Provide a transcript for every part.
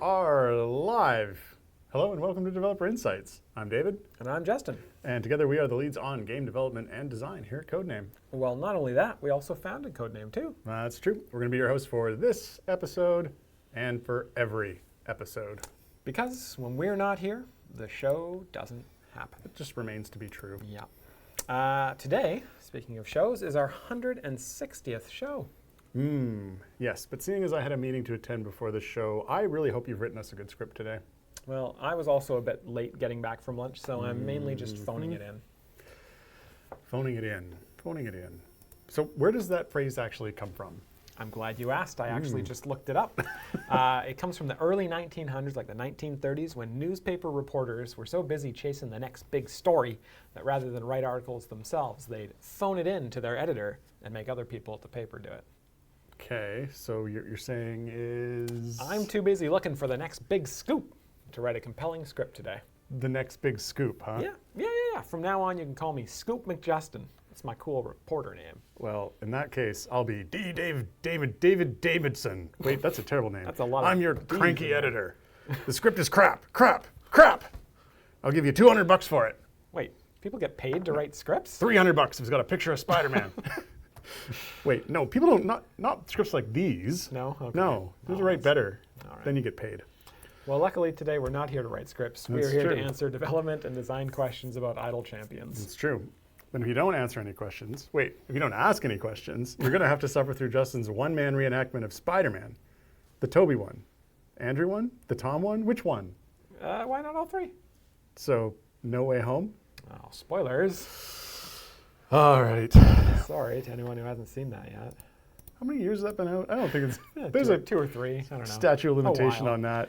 are live. Hello and welcome to Developer Insights. I'm David. And I'm Justin. And together we are the leads on game development and design here at Codename. Well, not only that, we also founded Codename too. That's true. We're going to be your hosts for this episode and for every episode. Because when we're not here, the show doesn't happen. It just remains to be true. Yeah. Today, speaking of shows, is our 160th show. Yes, but seeing as I had a meeting to attend before the show, I really hope you've written us a good script today. Well, I was also a bit late getting back from lunch, so I'm mainly just phoning it in. Phoning it in. So where does that phrase actually come from? I'm glad you asked. I actually just looked it up. It comes from the early 1900s, like the 1930s, when newspaper reporters were so busy chasing the next big story that rather than write articles themselves, they'd phone it in to their editor and make other people at the paper do it. Okay, so you're saying is... I'm too busy looking for the next big scoop to write a compelling script today. The next big scoop, huh? Yeah. From now on, you can call me Scoop McJustin. That's my cool reporter name. Well, in that case, I'll be David Davidson. Wait, that's a terrible name. That's a lot. I'm your cranky editor. The script is crap. I'll give you $200 for it. Wait, people get paid to write scripts? $300 if it's got a picture of Spider-Man. Wait, no, people don't, not scripts like these. No? Okay. No, those are write better. All right. Then you get paid. Well, luckily today we're not here to write scripts. We are here true. to answer development and design questions about idle champions. It's true. But if you don't answer any questions, if you don't ask any questions, you're going to have to suffer through Justin's one-man reenactment of Spider-Man. The Toby one. Andrew one? The Tom one? Which one? Why not all three? So, No Way Home? Oh, spoilers. All right. Sorry to anyone who hasn't seen that yet. How many years has that been out? I don't think it's... There's two or three. I don't know. Statute of limitation on that.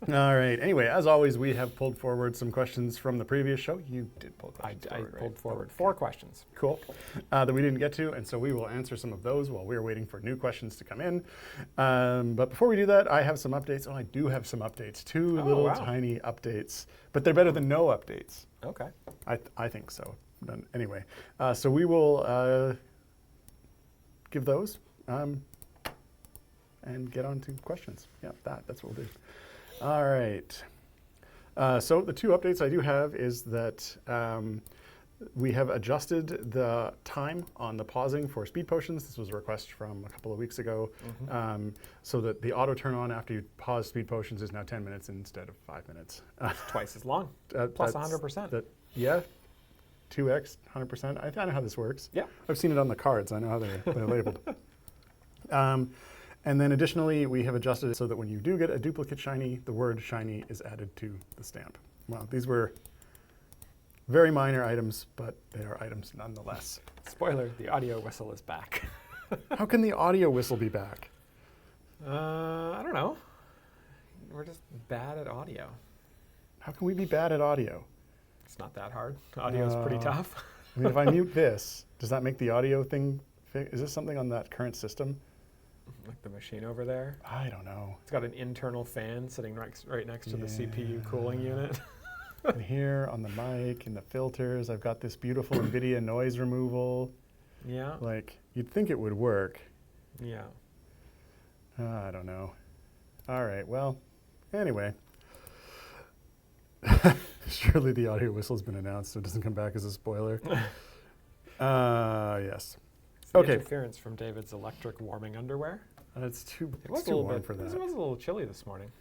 All right. Anyway, as always, we have pulled forward some questions from the previous show. You did pull questions forward, I pulled right? forward 4 questions. Cool. That we didn't get to, and so we will answer some of those while we're waiting for new questions to come in. But before we do that, I have some updates. Oh, I do have some updates. Two little tiny updates, but they're better than no updates. Okay. I think so. But anyway, so we will give those and get on to questions. Yeah, that's what we'll do. All right. So the 2 updates I do have is that we have adjusted the time on the pausing for speed potions. This was a request from a couple of weeks ago. So that the auto turn on after you pause speed potions is now 10 minutes instead of 5 minutes. Twice as long, plus 100%. Yeah, 2x, 100%. I know how this works. Yeah. I've seen it on the cards. I know how they're labeled. And then additionally, we have adjusted it so that when you do get a duplicate shiny, the word shiny is added to the stamp. Well, these were very minor items, but they are items nonetheless. Spoiler, the audio whistle is back. How can the audio whistle be back? I don't know. We're just bad at audio. How can we be bad at audio? It's not that hard. Audio is pretty tough. I mean, if I mute this, does that make the audio thing, is this something on that current system? Like the machine over there? I don't know. It's got an internal fan sitting right next to the CPU cooling unit. And here on the mic and the filters, I've got this beautiful NVIDIA noise removal. Yeah. Like, you'd think it would work. Yeah. I don't know. All right, well, anyway. Surely the audio whistle's been announced so it doesn't come back as a spoiler. Yes. Okay. Interference from David's electric warming underwear. It's too It warm for that. It was a little chilly this morning.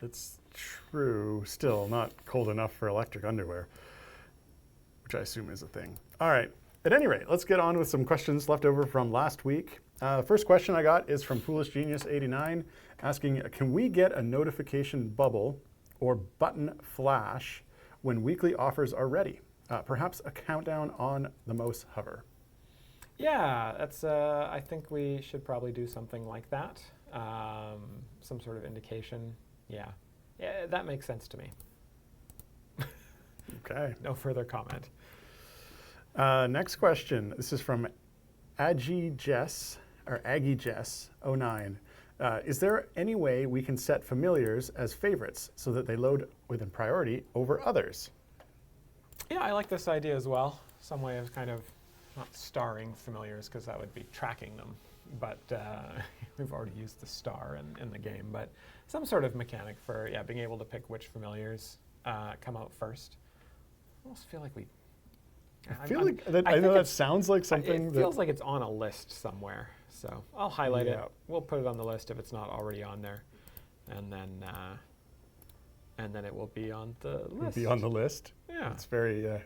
It's true. Still not cold enough for electric underwear, which I assume is a thing. All right. At any rate, let's get on with some questions left over from last week. First question I got is from Foolish Genius 89, asking, can we get a notification bubble or button flash when weekly offers are ready? Perhaps a countdown on the mouse hover. Yeah, that's. I think we should probably do something like that. Some sort of indication. Yeah, that makes sense to me. Okay. No further comment. Next question. This is from Aggie Jess 09. Is there any way we can set familiars as favorites so that they load within priority over others? Yeah, I like this idea as well. Some way of kind of not starring familiars, because that would be tracking them, but we've already used the star in the game. But some sort of mechanic for being able to pick which familiars come out first. I almost feel like we. I know that sounds like something. It feels like it's on a list somewhere. So I'll highlight it. We'll put it on the list if it's not already on there, and then it will be on the list. It'll be on the list. Yeah, it's very. I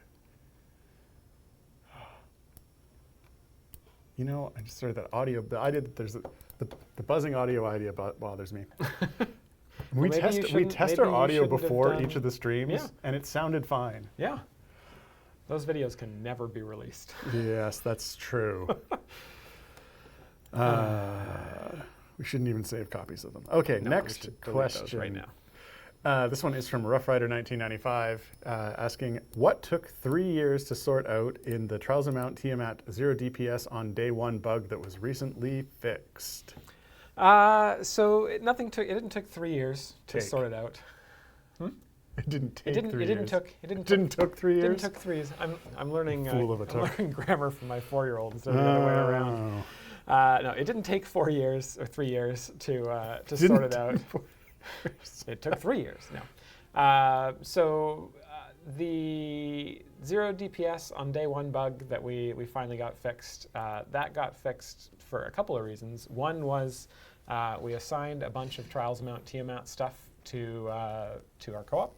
just started that audio. The idea that there's the buzzing audio idea bothers me. we test our audio before each of the streams, and it sounded fine. Yeah. Those videos can never be released. Yes, that's true. We shouldn't even save copies of them. Okay, no, next question. Right now. This one is from Rough Rider 1995, asking, what took 3 years to sort out in the Trials of Mount Tiamat 0 DPS on day 1 bug that was recently fixed? So it didn't take 3 years to sort it out. It didn't take 3 years. It didn't took 3 years. Didn't took 3 years. I'm learning. Fool of a I'm learning grammar from my 4-year-old instead of the other way around. No, it didn't take 4 years or 3 years to sort it out. It took 3 years. No. So the 0 DPS on day 1 bug that we finally got fixed. That got fixed for a couple of reasons. One was we assigned a bunch of Trials of Mount Tiamat stuff to our co-op.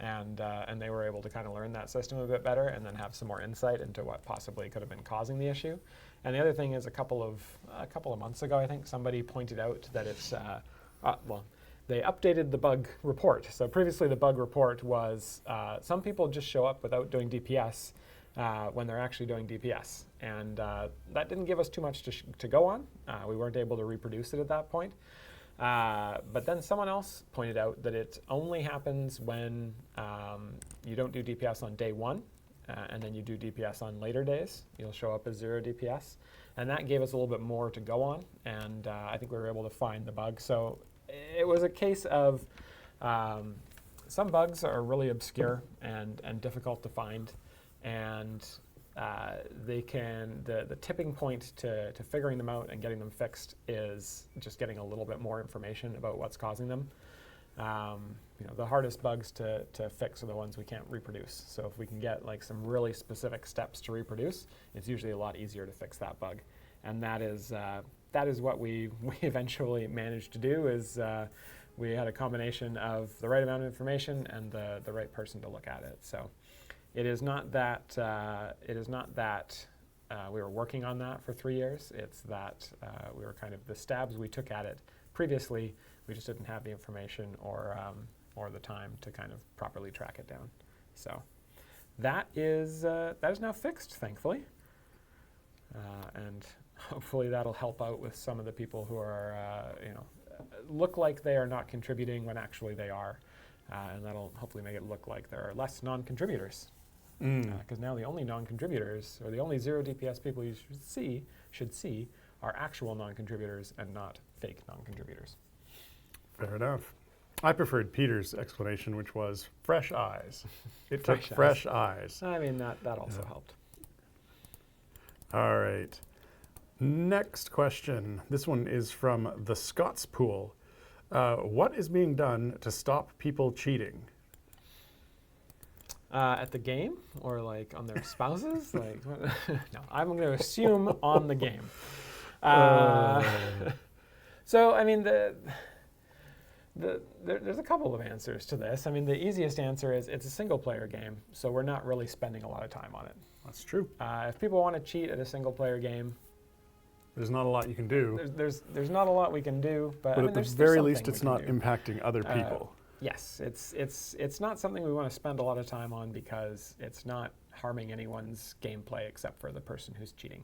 And they were able to kind of learn that system a bit better and then have some more insight into what possibly could have been causing the issue. And the other thing is a couple of months ago, I think, somebody pointed out that it's, they updated the bug report. So previously the bug report was some people just show up without doing DPS when they're actually doing DPS. And that didn't give us too much to go on. We weren't able to reproduce it at that point. But then someone else pointed out that it only happens when you don't do DPS on day 1, and then you do DPS on later days. You'll show up as 0 DPS. And that gave us a little bit more to go on, and I think we were able to find the bug. So it was a case of some bugs are really obscure and difficult to find, and the tipping point to figuring them out and getting them fixed is just getting a little bit more information about what's causing them. The hardest bugs to fix are the ones we can't reproduce. So if we can get like some really specific steps to reproduce, it's usually a lot easier to fix that bug. And that is what we eventually managed to do. Is we had a combination of the right amount of information and the right person to look at it. So. It is not that we were working on that for 3 years. It's that we were kind of the stabs we took at it previously. We just didn't have the information or the time to kind of properly track it down. So that is now fixed, thankfully, and hopefully that'll help out with some of the people who are look like they are not contributing when actually they are, and that'll hopefully make it look like there are less non-contributors. Because now the only non-contributors, or the only 0 DPS people you should see, are actual non-contributors and not fake non-contributors. Fair enough. I preferred Peter's explanation, which was fresh eyes. It took Fresh fresh eyes. I mean, that also helped. All right. Next question. This one is from the Scots Pool. What is being done to stop people cheating? At the game, or like on their spouses? Like, no, I'm going to assume on the game. So, I mean, there's a couple of answers to this. I mean, the easiest answer is it's a single-player game, so we're not really spending a lot of time on it. That's true. If people want to cheat at a single-player game, there's not a lot you can do. There's not a lot we can do, but I mean, at the very least, it's not impacting other people. Yes, it's not something we want to spend a lot of time on because it's not harming anyone's gameplay except for the person who's cheating.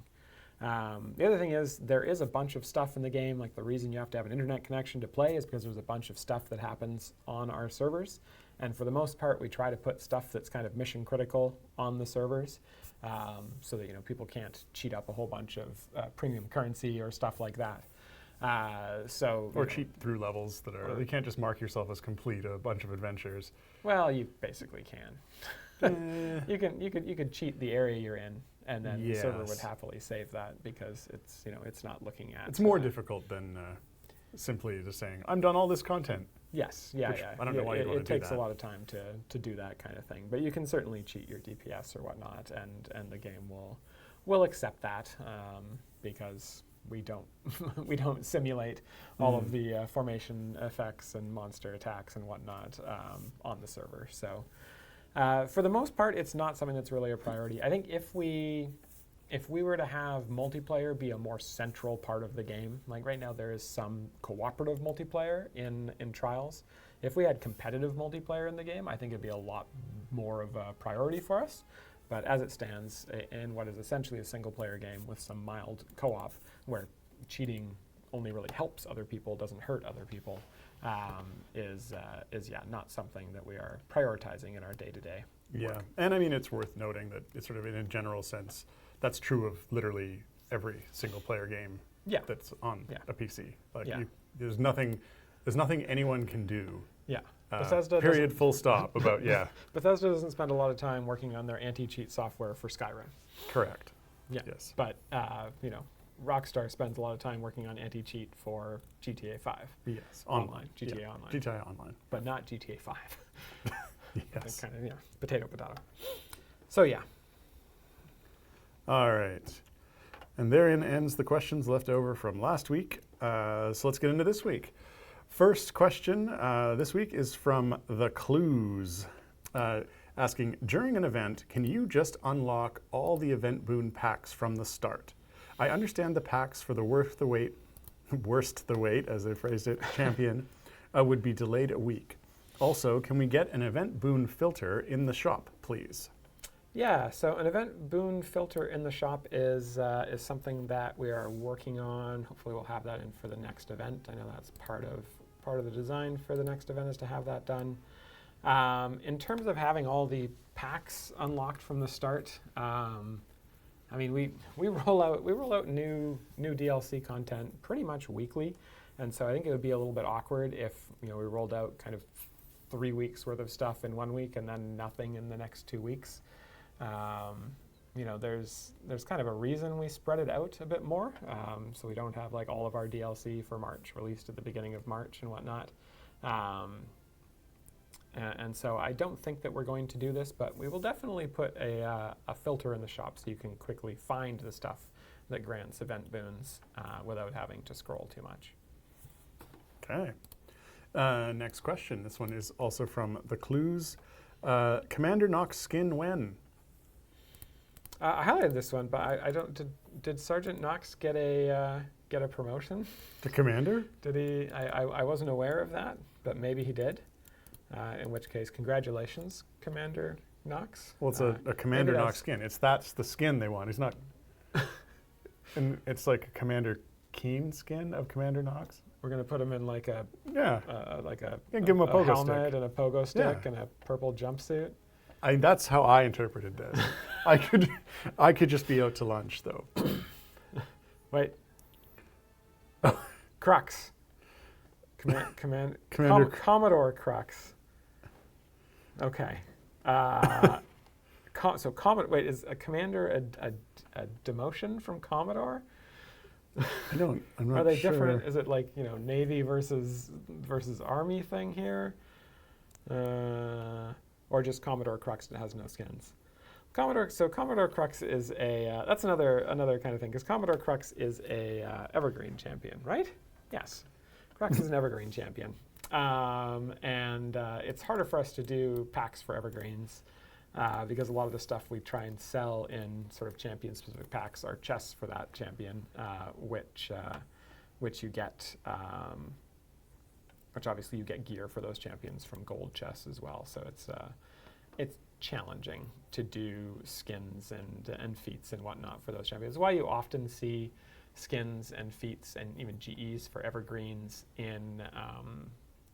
The other thing is there is a bunch of stuff in the game. Like the reason you have to have an internet connection to play is because there's a bunch of stuff that happens on our servers. And for the most part, we try to put stuff that's kind of mission critical on the servers so that people can't cheat up a whole bunch of premium currency or stuff like that. Or cheat through levels that are, you can't just mark yourself as complete a bunch of adventures. Well, you basically can. You could cheat the area you're in and then the server would Yes. happily save that because it's it's not looking at. It's more difficult than simply just saying, I'm done all this content. Yes, yeah, Which yeah. I don't know why you'd want to it do takes a that. lot of time to do that kind of thing, but you can certainly cheat your DPS or whatnot, and the game will accept that because we don't we don't simulate all of the formation effects and monster attacks and whatnot on the server. So for the most part, it's not something that's really a priority. I think if we were to have multiplayer be a more central part of the game, like right now there is some cooperative multiplayer in Trials. If we had competitive multiplayer in the game, I think it'd be a lot more of a priority for us. But as it stands, in what is essentially a single-player game with some mild co-op, where cheating only really helps other people, doesn't hurt other people, is not something that we are prioritizing in our day-to-day Yeah, work. and I mean, it's worth noting that it's sort of in a general sense, that's true of literally every single-player game Yeah. that's on a PC. Like, Yeah. there's nothing anyone can do. Yeah. Period. Full stop. About Bethesda doesn't spend a lot of time working on their anti-cheat software for Skyrim. Correct. Yeah. Yes. But Rockstar spends a lot of time working on anti-cheat for GTA 5. Yes. Online. GTA Online. GTA Online. But not GTA 5. Yes. Kind of, potato. So yeah. All right. And therein ends the questions left over from last week. So let's get into this week. First question this week is from The Clues, asking, during an event, can you just unlock all the event boon packs from the start? I understand the packs for the worst the wait, as they phrased it, champion, would be delayed a week. Also, can we get an event boon filter in the shop, please? Yeah, so an event boon filter in the shop is something that we are working on. Hopefully we'll have that in for the next event. I know that's part of the design for the next event is to have that done. In terms of having all the packs unlocked from the start, I mean, we roll out new DLC content pretty much weekly, and so I think it would be a little bit awkward if we rolled out kind of 3 weeks worth of stuff in 1 week and then nothing in the next 2 weeks. There's kind of a reason we spread it out a bit more, so we don't have like all of our DLC for March released at the beginning of March and whatnot. And so I don't think that we're going to do this, but we will definitely put a filter in the shop so you can quickly find the stuff that grants event boons without having to scroll too much. Okay. Next question. This one is also from The Clues. Commander Nox skin when? I highlighted this one, but I don't. Did Sergeant Knox get a promotion? The commander? Did he? I wasn't aware of that, but maybe he did. In which case, congratulations, Commander Knox. Well, it's a Commander maybe Nox skin. That's the skin they want. He's not. And it's like a Commander Keen skin of Commander Nox. We're gonna put him in like a give him a pogo helmet stick. and a pogo stick and a purple jumpsuit. That's how I interpreted this. I could just be out to lunch though. Wait. Crux. Commander Commodore Crux. Okay. So Commodore. Wait, is a commander a demotion from Commodore? I'm not Are they sure. different? Is it like Navy versus Army thing here, or just Commodore Crux that has no skins? Commodore Crux is that's another kind of thing, because Commodore Crux is a evergreen champion, right? Yes, Crux is an evergreen champion, and it's harder for us to do packs for evergreens. Because a lot of the stuff we try and sell in sort of champion-specific packs are chests for that champion, which you get, which obviously you get gear for those champions from gold chests as well. So it's challenging to do skins and feats and whatnot for those champions. That's why you often see skins and feats and even GEs for evergreens in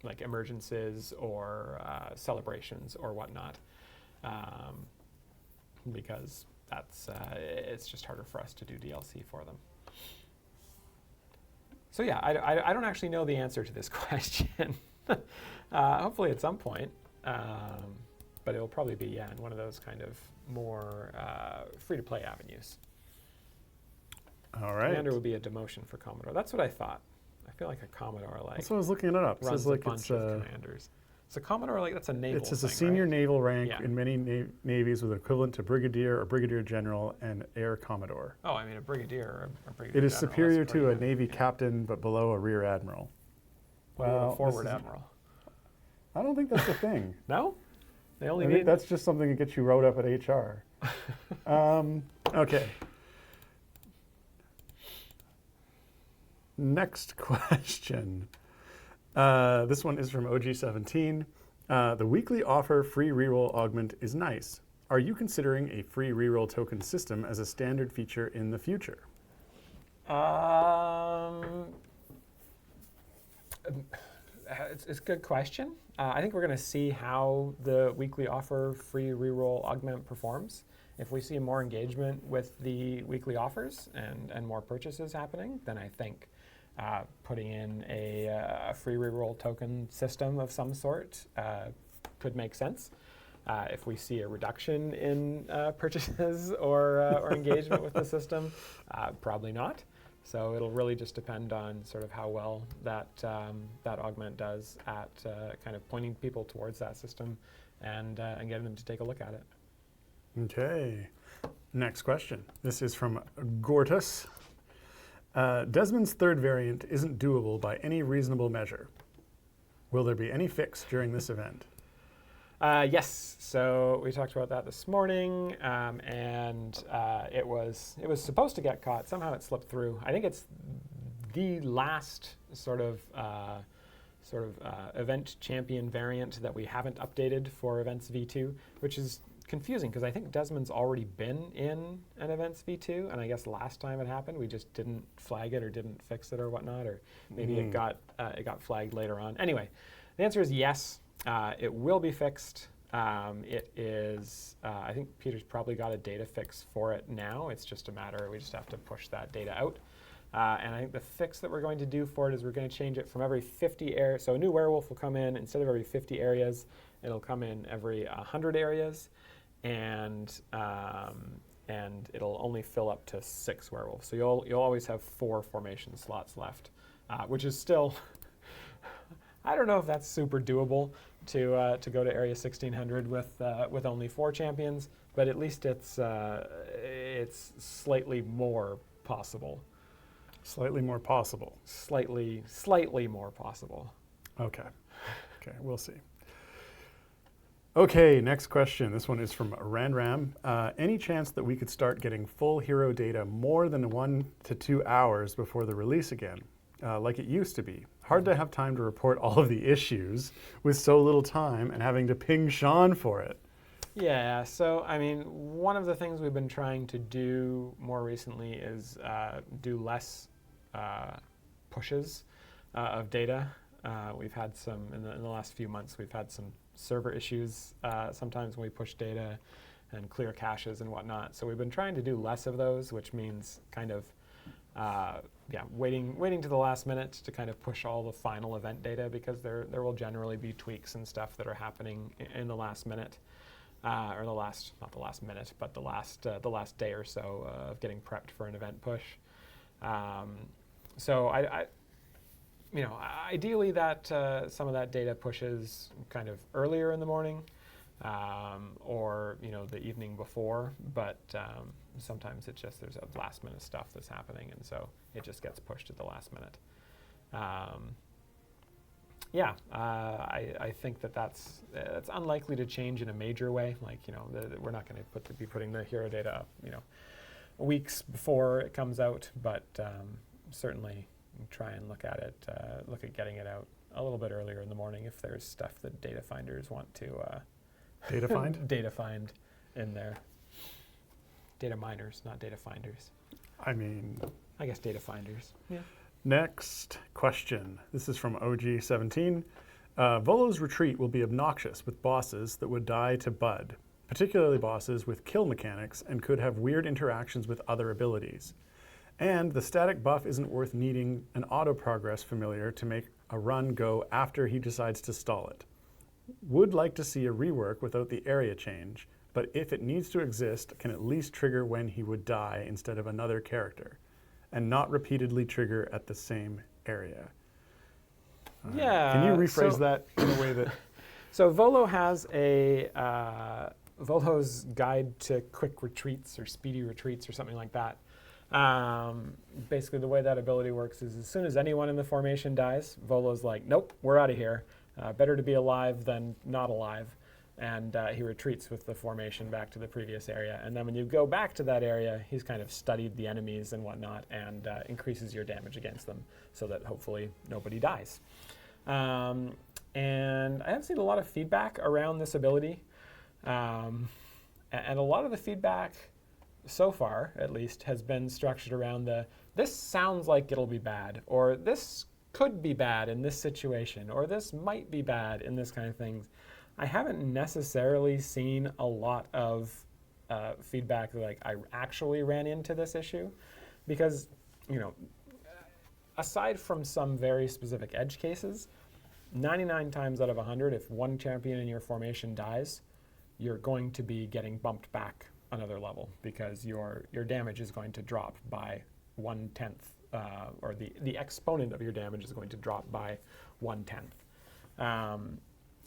like emergences or celebrations or whatnot. Because it's just harder for us to do DLC for them. So yeah, I don't actually know the answer to this question. Hopefully at some point. but it'll probably be in one of those kind of more free-to-play avenues. All right. Commander would be a demotion for Commodore. That's what I thought. I feel like a Commodore That's what I was looking it up. It runs says like a bunch it's of commanders. So Commodore, like that's a naval. it says a thing, senior right? naval rank Yeah. in many navies with equivalent to brigadier or brigadier general and air commodore. Oh, I mean a brigadier or a brigadier. It is general, superior that's to a pretty navy good. captain, but below a rear admiral. What about a this forward is- admiral? I don't think that's a thing. No, they I only think need. that's just something that gets you wrote up at HR. Okay. Next question. This one is from OG17. The weekly offer free reroll augment is nice. Are you considering a free reroll token system as a standard feature in the future? It's a good question. I think we're going to see how the weekly offer free reroll augment performs. If we see more engagement with the weekly offers and more purchases happening, then I think putting in a free reroll token system of some sort could make sense. If we see a reduction in purchases or engagement with the system, probably not. So it'll really just depend on sort of how well that augment does at kind of pointing people towards that system and getting them to take a look at it. Okay. Next question. This is from Gortus. Desmond's third variant isn't doable by any reasonable measure. Will there be any fix during this event? Yes, so we talked about that this morning, and it was supposed to get caught. Somehow it slipped through. I think it's the last sort of event champion variant that we haven't updated for Events V2, which is confusing because I think Desmond's already been in an Events V2, and I guess last time it happened we just didn't flag it or didn't fix it or whatnot, or maybe it got flagged later on. Anyway, the answer is yes. It will be fixed. It is, I think Peter's probably got a data fix for it now. It's just a matter, we just have to push that data out. And I think the fix that we're going to do for it is we're going to change it from every 50 areas. So a new werewolf will come in, instead of every 50 areas, it'll come in every 100 areas. And it'll only fill up to 6 werewolves. So you'll always have 4 formation slots left, which is still, I don't know if that's super doable to go to area 1600 with only 4 champions, but at least it's slightly more possible. Slightly more possible. Slightly more possible. Okay. Okay, we'll see. Okay, next question. This one is from Randram. Any chance that we could start getting full hero data more than 1 to 2 hours before the release again, like it used to be? Hard to have time to report all of the issues with so little time and having to ping Sean for it. Yeah, so I mean, one of the things we've been trying to do more recently is do less pushes of data. We've had some, in the last few months, we've had some server issues sometimes when we push data and clear caches and whatnot. So we've been trying to do less of those, which means kind of waiting to the last minute to kind of push all the final event data, because there will generally be tweaks and stuff that are happening in the last minute, or not the last minute, but the last day or so of getting prepped for an event push. So I ideally that some of that data pushes kind of earlier in the morning, or the evening before, but sometimes it's just there's a last minute stuff that's happening, and so it just gets pushed at the last minute. I think that's unlikely to change in a major way. Like we're not going to be putting the hero data up weeks before it comes out, but certainly try and look at getting it out a little bit earlier in the morning if there's stuff that data finders want to data find? Data find in there. Data miners, not data finders. I mean, I guess data finders. Yeah. Next question. This is from OG17. Volo's retreat will be obnoxious with bosses that would die to Bud, particularly bosses with kill mechanics and could have weird interactions with other abilities. And the static buff isn't worth needing an auto progress familiar to make a run go after he decides to stall it. Would like to see a rework without the area change, but if it needs to exist, can at least trigger when he would die instead of another character, and not repeatedly trigger at the same area. Yeah. Can you rephrase so- that in a way that... So Volo has a Volo's Guide to Quick Retreats or Speedy Retreats or something like that. Basically, the way that ability works is as soon as anyone in the formation dies, Volo's like, nope, we're out of here. Better to be alive than not alive. And he retreats with the formation back to the previous area. And then when you go back to that area, he's kind of studied the enemies and whatnot and increases your damage against them so that hopefully nobody dies. And I have seen a lot of feedback around this ability. And a lot of the feedback so far, at least, has been structured around this sounds like it'll be bad, or this could be bad in this situation, or this might be bad in this kind of thing. I haven't necessarily seen a lot of feedback like I actually ran into this issue because, aside from some very specific edge cases, 99 times out of 100, if one champion in your formation dies, you're going to be getting bumped back another level because your damage is going to drop by 1/10, or the exponent of your damage is going to drop by 1/10.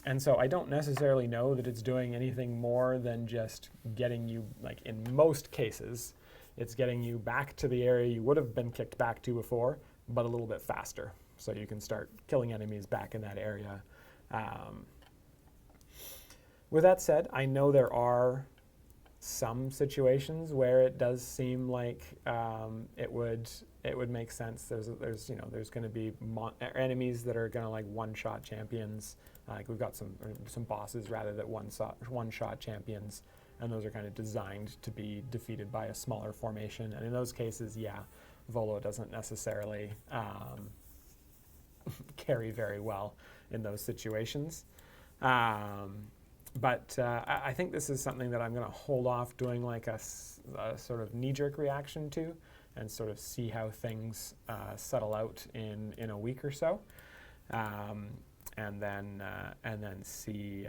And so I don't necessarily know that it's doing anything more than just getting you, like in most cases, it's getting you back to the area you would have been kicked back to before, but a little bit faster. So you can start killing enemies back in that area. With that said, I know there are some situations where it does seem like it would make sense. There's going to be enemies that are going to like one-shot champions. Like we've got some bosses rather than one-shot champions, and those are kind of designed to be defeated by a smaller formation. And in those cases, yeah, Volo doesn't necessarily carry very well in those situations. But I think this is something that I'm going to hold off doing like a sort of knee-jerk reaction to, and sort of see how things settle out in a week or so, and then see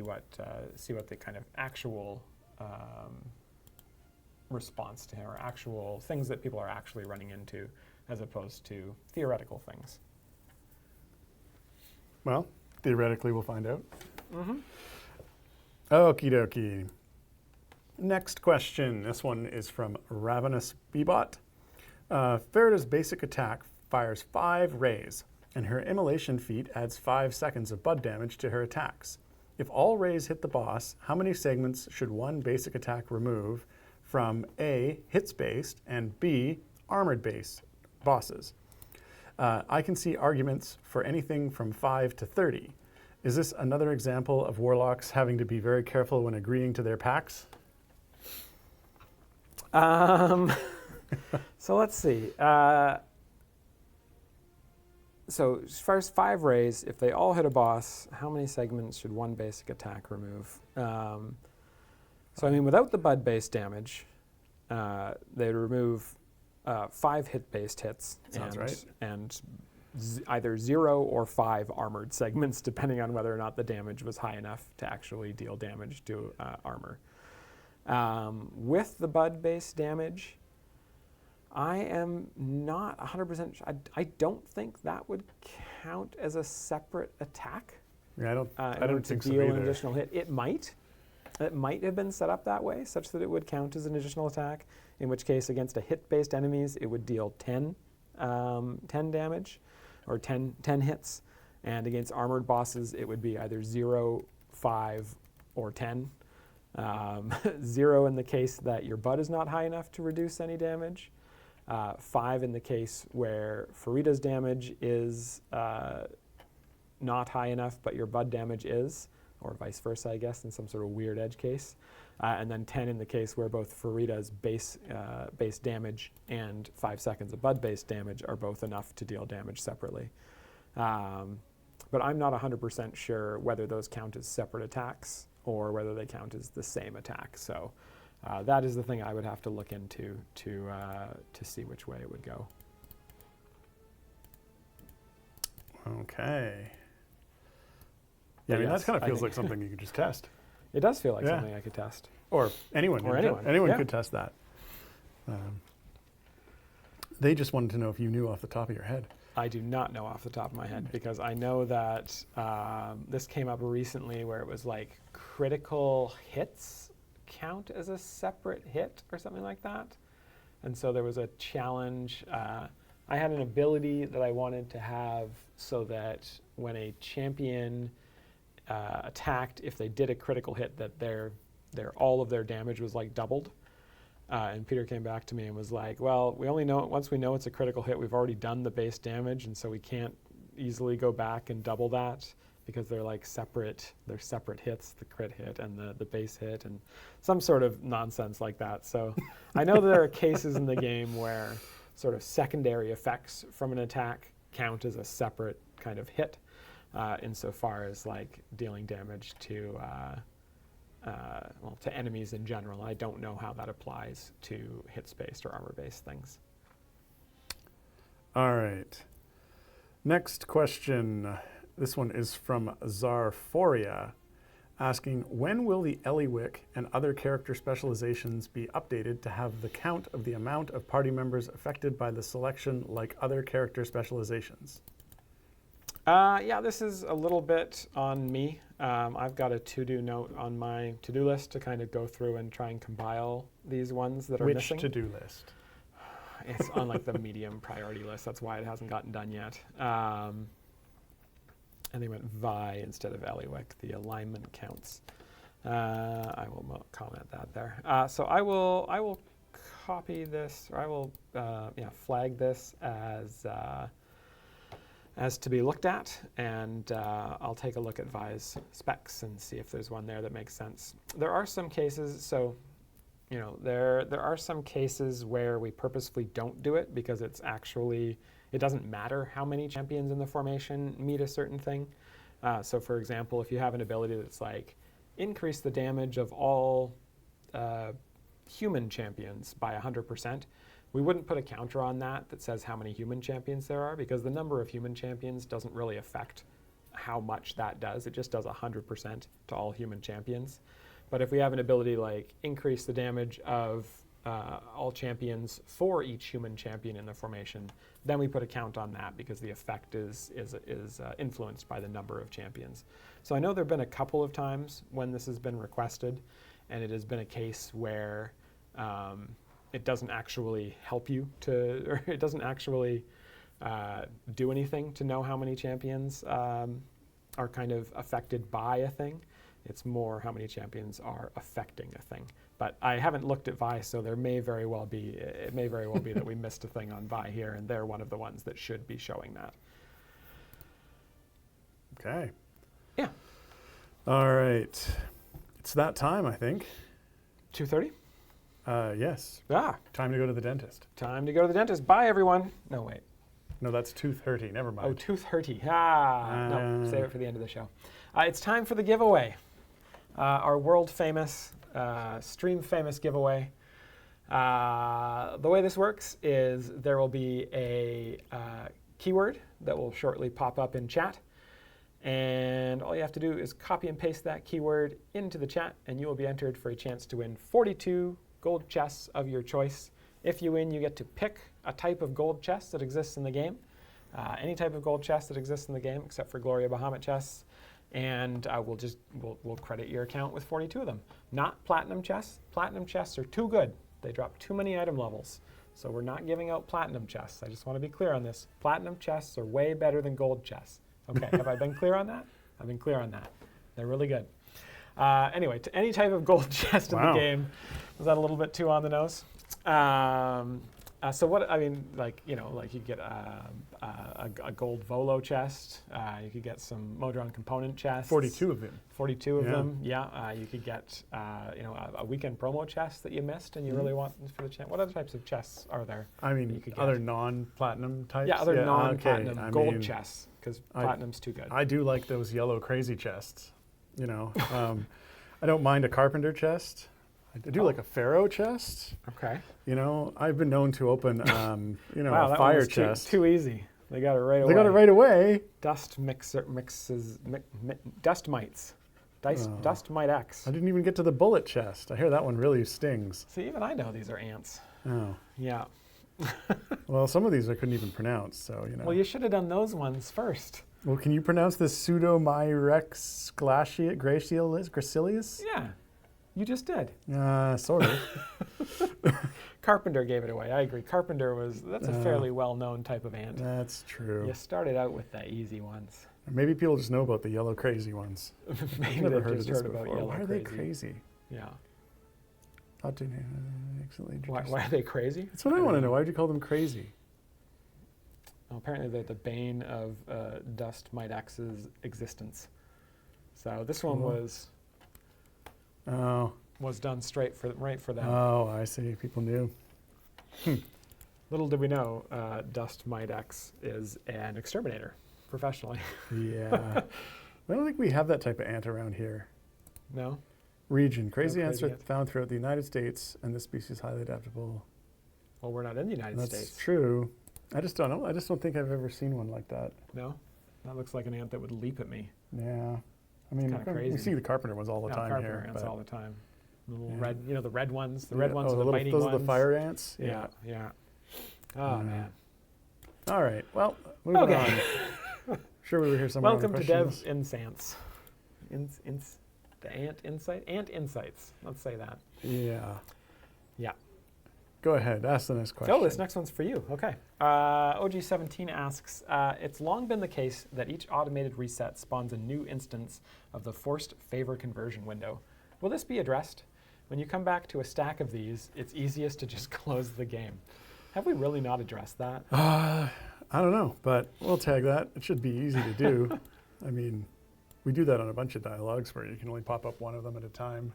what the kind of actual response to him, or actual things that people are actually running into, as opposed to theoretical things. Well, theoretically, we'll find out. Mm-hmm. Okie dokie. Next question. This one is from Ravenous Bebot. Farida's basic attack fires 5 rays, and her immolation feat adds 5 seconds of bud damage to her attacks. If all rays hit the boss, how many segments should one basic attack remove from A, hits-based, and B, armored-based bosses? I can see arguments for anything from 5 to 30. Is this another example of warlocks having to be very careful when agreeing to their packs? So let's see. So as far as 5 rays, if they all hit a boss, how many segments should one basic attack remove? So I mean, without the bud-based damage, they'd remove 5 hit-based hits. Sounds right. And either 0 or 5 armored segments, depending on whether or not the damage was high enough to actually deal damage to armor. With the bud-based damage, I am not 100% sure. I don't think that would count as a separate attack. Yeah, I don't think so deal either. an additional hit. It might have been set up that way, such that it would count as an additional attack, in which case against a hit-based enemies, it would deal 10 damage, or 10 hits, and against armored bosses, it would be either 0, 5, or 10. 0 in the case that your bud is not high enough to reduce any damage. 5 in the case where Farida's damage is not high enough, but your bud damage is, or vice versa, I guess, in some sort of weird edge case. And then 10 in the case where both Farida's base damage and 5 seconds of bud-based damage are both enough to deal damage separately. But I'm not 100% sure whether those count as separate attacks or whether they count as the same attack. So that is the thing I would have to look into to see which way it would go. Okay. Yeah, I mean, yes, that kind of I feels think- like something you could just test. It does feel like Yeah. something I could test. Or anyone. Or in anyone, Anyone yeah. could test that. They just wanted to know if you knew off the top of your head. I do not know off the top of my head because I know that this came up recently where it was like critical hits count as a separate hit or something like that. And so there was a challenge. I had an ability that I wanted to have so that when a champion attacked, if they did a critical hit, that all of their damage was like doubled. And Peter came back to me and was like, well, we only know, once we know it's a critical hit, we've already done the base damage, and so we can't easily go back and double that because they're like separate hits, the crit hit and the base hit, and some sort of nonsense like that. So I know that there are cases in the game where sort of secondary effects from an attack count as a separate kind of hit, insofar as like dealing damage to to enemies in general. I don't know how that applies to hits-based or armor-based things. All right. Next question. This one is from Zarforia, asking, when will the Eliwick and other character specializations be updated to have the count of the amount of party members affected by the selection like other character specializations? Yeah, this is a little bit on me. I've got a to-do note on my to-do list to kind of go through and try and compile these ones that are Which missing. to-do list? It's on like the medium priority list. That's why it hasn't gotten done yet. And they went Vi instead of Eliwick. The alignment counts. I will comment that there. So I will copy this, or I will flag this as to be looked at, and I'll take a look at Vi's specs and see if there's one there that makes sense. There are some cases, so there are some cases where we purposefully don't do it because it doesn't matter how many champions in the formation meet a certain thing. So for example, if you have an ability that's like increase the damage of all human champions by 100%, we wouldn't put a counter on that says how many human champions there are, because the number of human champions doesn't really affect how much that does. It just does 100% to all human champions. But if we have an ability like increase the damage of all champions for each human champion in the formation, then we put a count on that because the effect is influenced by the number of champions. So I know there have been a couple of times when this has been requested, and it has been a case where it doesn't actually help you or it doesn't actually do anything to know how many champions are kind of affected by a thing. It's more how many champions are affecting a thing. But I haven't looked at Vi, so it may very well be that we missed a thing on Vi here, and they're one of the ones that should be showing that. Okay. Yeah. All right. It's that time, I think. 2:30? Yes. Ah, Time to go to the dentist. time to go to the dentist. Bye, everyone. No, wait. No, that's 2:30. Never mind. Oh, 2:30. No, save it for the end of the show. It's time for the giveaway. Our world famous, stream famous giveaway. The way this works is there will be a keyword that will shortly pop up in chat. And all you have to do is copy and paste that keyword into the chat, and you will be entered for a chance to win 42 gold chests of your choice. If you win, you get to pick a type of gold chest that exists in the game. Any type of gold chest that exists in the game, except for Gloria Bahamut chests. And we'll credit your account with 42 of them. Not platinum chests. Platinum chests are too good. They drop too many item levels. So we're not giving out platinum chests. I just want to be clear on this. Platinum chests are way better than gold chests. Okay, have I been clear on that? I've been clear on that. They're really good. Anyway, to any type of gold chest in the game. Was that a little bit too on the nose? So what, I mean, you get a gold Volo chest. You could get some Modron component chests. 42 of them. 42 of them, yeah. You could get, a weekend promo chest that you missed and you really want for the chest. What other types of chests are there? I mean, other non-platinum types? Yeah, other non-platinum okay. gold chests, because platinum's too good. I do like those yellow crazy chests, I don't mind a carpenter chest. I do like a pharaoh chest. Okay. I've been known to open, wow, a fire chest. Too easy. They got it right away. They got it right away. Dust dust mites. Dust mite X. I didn't even get to the bullet chest. I hear that one really stings. See, even I know these are ants. Oh. Yeah. Well, some of these I couldn't even pronounce, so, you know. Well, you should have done those ones first. Well, can you pronounce this Pseudomyrex gracilius? Yeah. You just did. Sort of. Carpenter gave it away. I agree. That's a fairly well-known type of ant. That's true. You started out with the easy ones. Maybe people just know about the yellow crazy ones. Maybe I've never they've heard just of this heard about before. yellow Why are crazy. they crazy? Yeah. Why are they crazy? That's what I want to know. Why would you call them crazy? Well, apparently they're the bane of dust mite X's existence. So this one was done right for them. Oh, I see. People knew. Little did we know, Dust Mite X is an exterminator professionally. Yeah. I don't think we have that type of ant around here. No? Region. Crazy ants are ants. found throughout the United States, and this species is highly adaptable. Well, we're not in the United That's States. true. I just don't know. I just don't think I've ever seen one like that. No? That looks like an ant that would leap at me. Yeah. I mean, kinda we crazy. see the carpenter ones all the time carpenter here. ants but all the time. The little Yeah. red, the red ones. The Yeah, red ones are the little, biting those ones. are the fire ants? Yeah. Oh, Yeah. man. All right. Well, moving on. Sure, we were here somewhere. Welcome to Dev Insants. The Ant Insight? Ant Insights. Let's say that. Yeah. Yeah. Go ahead. Ask the next question. Oh, this next one's for you. Okay. OG17 asks, it's long been the case that each automated reset spawns a new instance of the forced favor conversion window. Will this be addressed? When you come back to a stack of these, it's easiest to just close the game. Have we really not addressed that? I don't know, but we'll tag that. It should be easy to do. I mean, we do that on a bunch of dialogues where you can only pop up one of them at a time.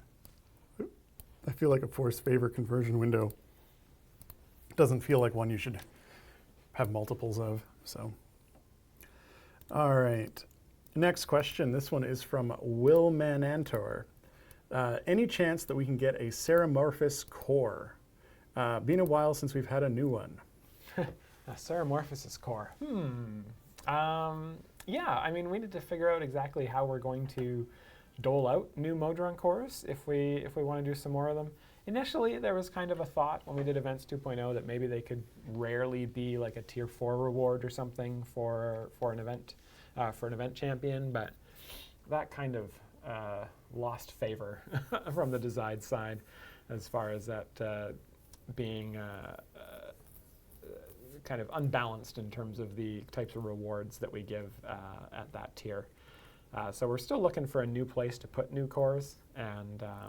I feel like a forced favor conversion window doesn't feel like one you should have multiples of. So, all right. Next question. This one is from Will Manantor. Any chance that we can get a Ceramorphous core? Been a while since we've had a new one. A Ceramorphosis core. Yeah, I mean, we need to figure out exactly how we're going to dole out new Modron cores if we want to do some more of them. Initially, there was kind of a thought when we did Events 2.0 that maybe they could rarely be like a Tier 4 reward or something for an event champion, but that kind of lost favor from the design side as far as that being kind of unbalanced in terms of the types of rewards that we give at that tier. So we're still looking for a new place to put new cores, and I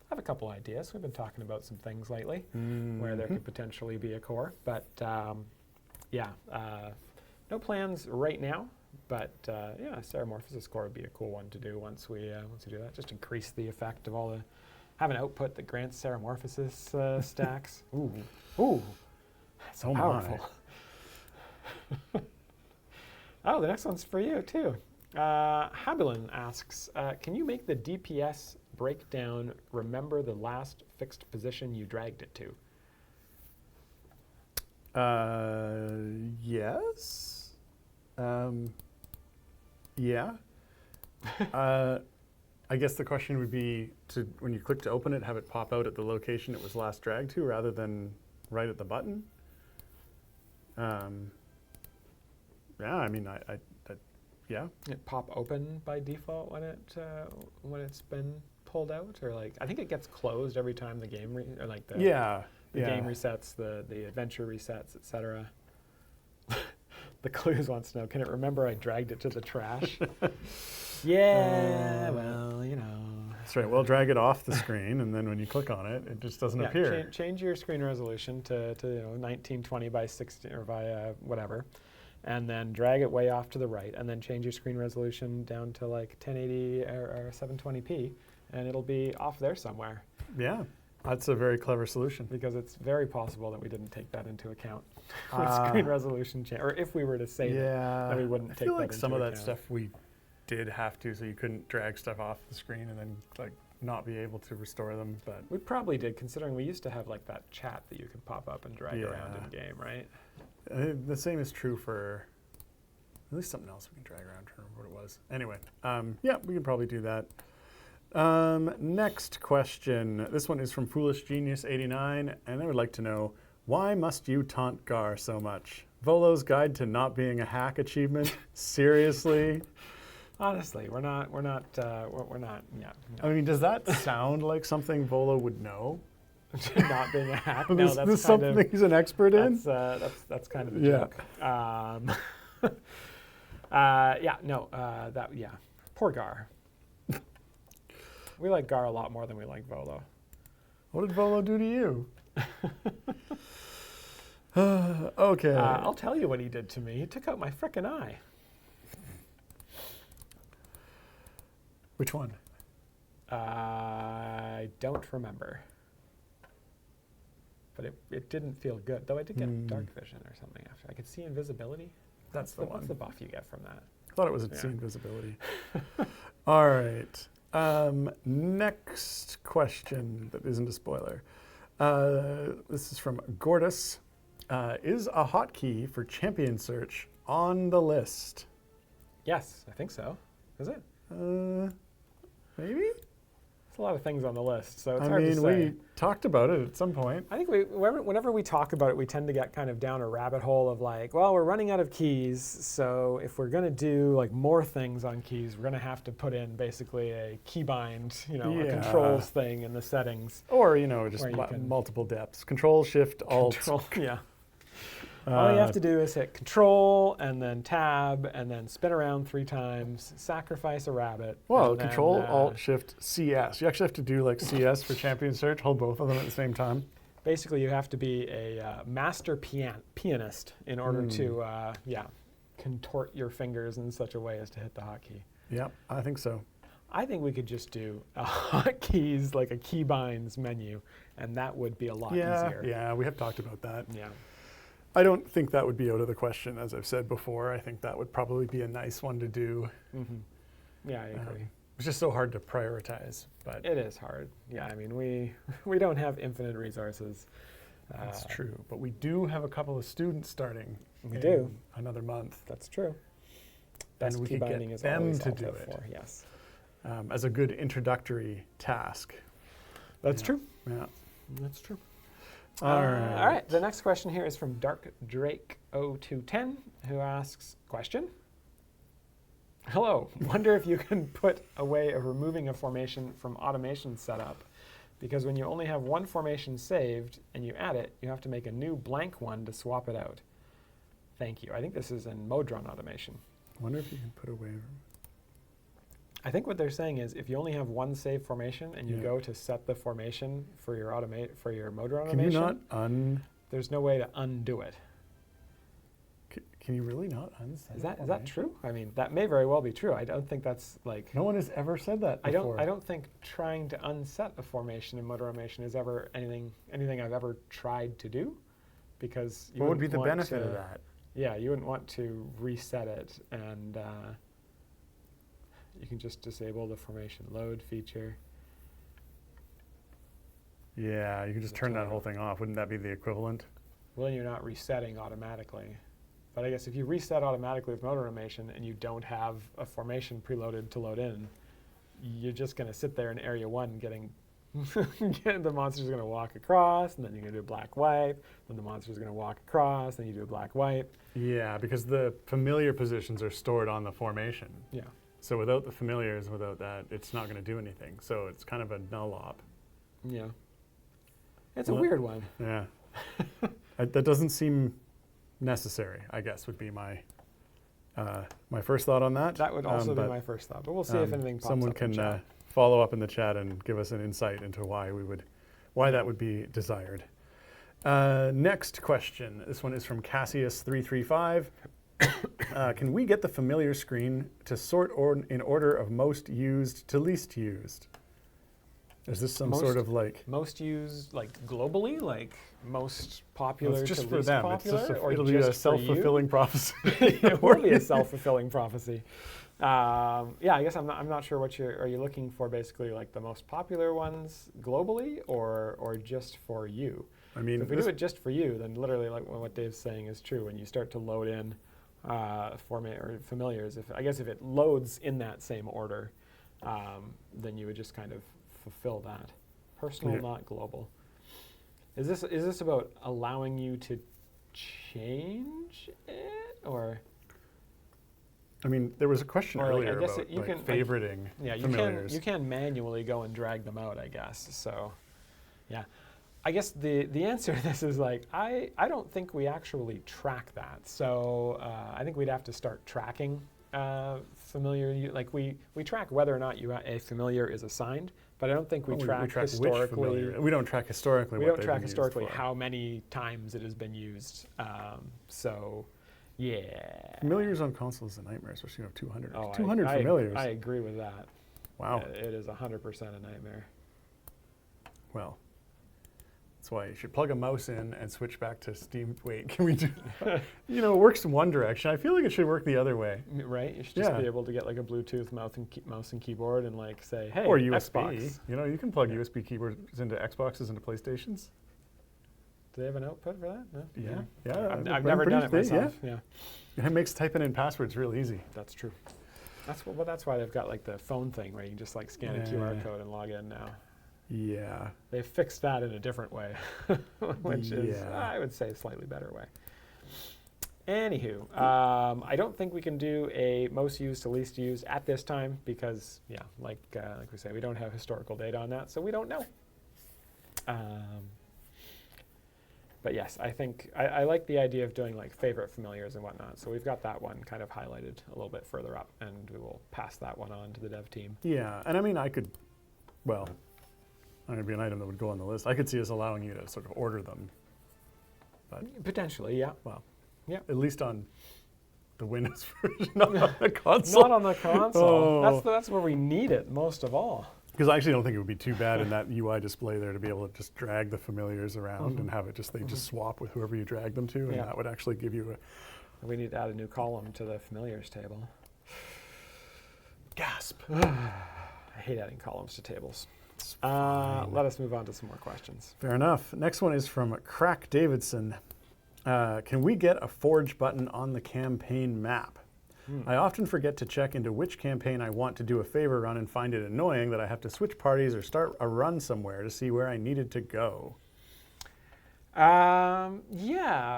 have a couple ideas. We've been talking about some things lately where there could potentially be a core, but yeah, no plans right now. But yeah, Ceramorphosis core would be a cool one to do once we do that. Just increase the effect of all the have an output that grants Ceramorphosis stacks. Ooh, that's so powerful. Oh, the next one's for you too. Habulin asks, can you make the DPS breakdown remember the last fixed position you dragged it to? Yes. Yeah. I guess the question would be to, when you click to open it, have it pop out at the location it was last dragged to rather than right at the button. Yeah, I mean, yeah. It pop open by default when it's been pulled out, or like I think it gets closed every time the game game resets, the adventure resets, etc. The Clues wants to know, can it remember I dragged it to the trash? Yeah, well, you know. That's right. Well, drag it off the screen, and then when you click on it, it just doesn't appear. Change your screen resolution to 1920 by 60 or by whatever, and then drag it way off to the right, and then change your screen resolution down to like 1080 or 720p, and it'll be off there somewhere. Yeah, that's a very clever solution. Because it's very possible that we didn't take that into account with screen resolution change, or if we were to say that we wouldn't take that into account. I feel like some of that stuff we did have to, so you couldn't drag stuff off the screen and then like not be able to restore them. But we probably did, considering we used to have like that chat that you could pop up and drag around in game, right? The same is true for at least something else we can drag around. I don't remember what it was. Anyway, yeah, we can probably do that. Next question. This one is from Foolish Genius 89, and they would like to know, why must you taunt Gar so much? Volo's Guide to Not Being a Hack achievement? Seriously? Honestly, we're not. Yeah. No. I mean, does that sound like something Volo would know? Not being a hack. No, that's this kind something he's an expert in? That's kind of the Yeah. joke. Yeah. Poor Gar. We like Gar a lot more than we like Volo. What did Volo do to you? Okay. I'll tell you what he did to me. He took out my frickin' eye. Which one? I don't remember. But it didn't feel good. Though I did get dark vision or something after. I could see invisibility. That's the one. What's the buff you get from that? I thought it was see invisibility. All right. Next question that isn't a spoiler. This is from Gordus. Is a hotkey for champion search on the list? Yes, I think so. Is it? Maybe? It's a lot of things on the list, so it's I hard to mean, say. we talked about it at some point. I think whenever we talk about it, we tend to get kind of down a rabbit hole of like, well, we're running out of keys, so if we're going to do like more things on keys, we're going to have to put in basically a keybind, a controls thing in the settings. Or, just multiple depths. Control, Shift, Alt. Control, yeah. All you have to do is hit Control and then Tab and then spin around 3 times, sacrifice a rabbit. Well, Control, Alt, Shift, CS. You actually have to do like CS for champion search, hold both of them at the same time. Basically, you have to be a master pianist in order to, contort your fingers in such a way as to hit the hotkey. Yep, I think so. I think we could just do a hotkeys, like a keybinds menu, and that would be a lot easier. Yeah, we have talked about that. Yeah. I don't think that would be out of the question, as I've said before. I think that would probably be a nice one to do. Mm-hmm. Yeah, I agree. It's just so hard to prioritize. But it is hard. Yeah, I mean, we don't have infinite resources. That's true. But we do have a couple of students starting. We do. Another month. That's true. And we can get them to do it. Yes. As a good introductory task. That's true. Yeah. That's true. All right. The next question here is from Dark Drake 0210, who asks, question. Hello. Wonder if you can put a way of removing a formation from automation setup, because when you only have one formation saved and you add it, you have to make a new blank one to swap it out. Thank you. I think this is in mode run automation. I wonder if you can put a way. I think what they're saying is if you only have one saved formation and you go to set the formation for your mode run automation, can you not there's no way to undo it. Can you really not unset? Is that true? I mean, that may very well be true. I don't think that's like. No one has ever said that before. I don't think trying to unset a formation in mode automation is ever anything I've ever tried to do, because what would be the benefit of that? Yeah, you wouldn't want to reset it, and you can just disable the formation load feature. Yeah, you can just turn that whole thing off. Wouldn't that be the equivalent? Well, you're not resetting automatically. But I guess if you reset automatically with mode automation and you don't have a formation preloaded to load in, you're just going to sit there in area 1 getting the monster's going to walk across, and then you're going to do black-white, then the monster's going to walk across, then you do black-white. Yeah, because the familiar positions are stored on the formation. Yeah. So without the familiars, without that, it's not going to do anything. So it's kind of a null op. Yeah. It's a weird one. Yeah. That doesn't seem necessary, I guess, would be my my first thought on that. That would also be my first thought, but we'll see if anything pops someone up in can chat. follow up in the chat and give us an insight into why that would be desired. Next question. This one is from Cassius335. Can we get the familiar screen to sort in order of most used to least used? Is this some sort of like most used, like globally, like most popular it's just to for least them. popular, It's just or it'll just be a for self-fulfilling prophecy. It will be a self-fulfilling prophecy. Yeah, I guess I'm not sure what are you looking for, basically like the most popular ones globally, or just for you? I mean, if we do it just for you, then literally, like what Dave's saying is true. When you start to load in familiars, if it loads in that same order, then you would just kind of fulfill that. Personal, not global. Is this about allowing you to change it, or? I mean, there was a question earlier about favoriting familiars. You can manually go and drag them out, I guess. So, yeah. I guess the answer to this is like, I don't think we actually track that. So I think we'd have to start tracking familiar. Like we track whether or not a familiar is assigned, but I don't think we track historically. We don't track historically. We don't track historically how many times it has been used. So, yeah. Familiars on consoles is a nightmare, especially when you have 200. Oh, 200 familiars. I agree with that. Wow. It is 100% a nightmare. Well, that's why you should plug a mouse in and switch back to Steam. Wait, can we do that? It works in one direction. I feel like it should work the other way. Right? You should just be able to get like a Bluetooth mouse and keyboard and like say, hey, or USB. Xbox. You can plug USB keyboards into Xboxes, into PlayStations. Do they have an output for that? No? Yeah. I've never done it myself. Yeah. It makes typing in passwords real easy. That's true. That's why they've got like the phone thing where you can just like scan a QR code and log in now. Yeah. They fixed that in a different way, which is, I would say, a slightly better way. Anywho, I don't think we can do a most used to least used at this time because, like we say, we don't have historical data on that, so we don't know. But yes, I think I like the idea of doing like favorite familiars and whatnot. So we've got that one kind of highlighted a little bit further up, and we will pass that one on to the dev team. Yeah, and I mean, not going to be an item that would go on the list. I could see us allowing you to sort of order them. But potentially, yeah. Well, yeah. At least on the Windows version, not on the console. Not on the console. Oh. That's where we need it most of all. Because I actually don't think it would be too bad in that UI display there to be able to just drag the familiars around and have it just swap with whoever you drag them to, and that would actually give you a... We need to add a new column to the familiars table. Gasp. I hate adding columns to tables. Let us move on to some more questions. Fair enough. Next one is from Crack Davidson. Can we get a forge button on the campaign map? I often forget to check into which campaign I want to do a favor run and find it annoying that I have to switch parties or start a run somewhere to see where I needed to go. Yeah,